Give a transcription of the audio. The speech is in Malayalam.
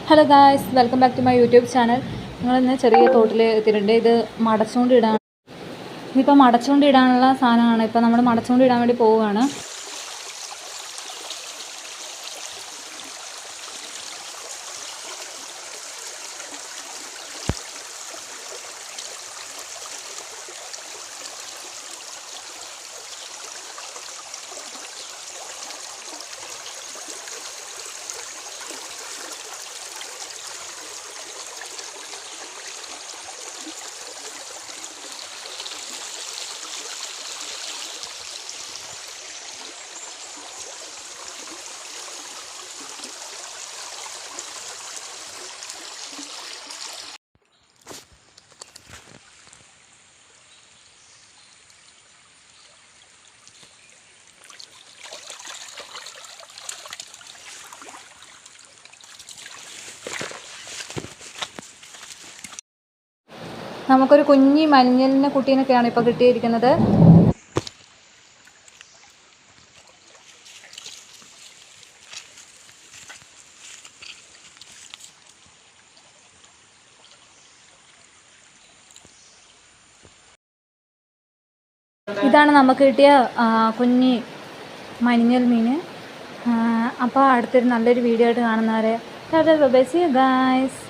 Hello guys, welcome back to my YouTube channel. ഞങ്ങളിന്ന് ചെറിയ തോട്ടിൽ എത്തിയിട്ടുണ്ട്. ഇത് മടച്ചുകൊണ്ട് ഇടാൻ, ഇതിപ്പോൾ മടച്ചുകൊണ്ട് ഇടാനുള്ള സാധനമാണ്. ഇപ്പോൾ നമ്മൾ മടച്ചുകൊണ്ട് ഇടാൻ വേണ്ടി പോവുകയാണ്. നമുക്കൊരു കുഞ്ഞി മഞ്ഞളിനെ കുട്ടീനൊക്കെയാണ് ഇപ്പോൾ കിട്ടിയിരിക്കുന്നത്. ഇതാണ് നമുക്ക് കിട്ടിയ കുഞ്ഞി മഞ്ഞൾ മീൻ. അപ്പോൾ അടുത്തൊരു നല്ലൊരു വീഡിയോ ആയിട്ട് കാണുന്നവരെ ബൈ, സീ യു ഗൈസ്.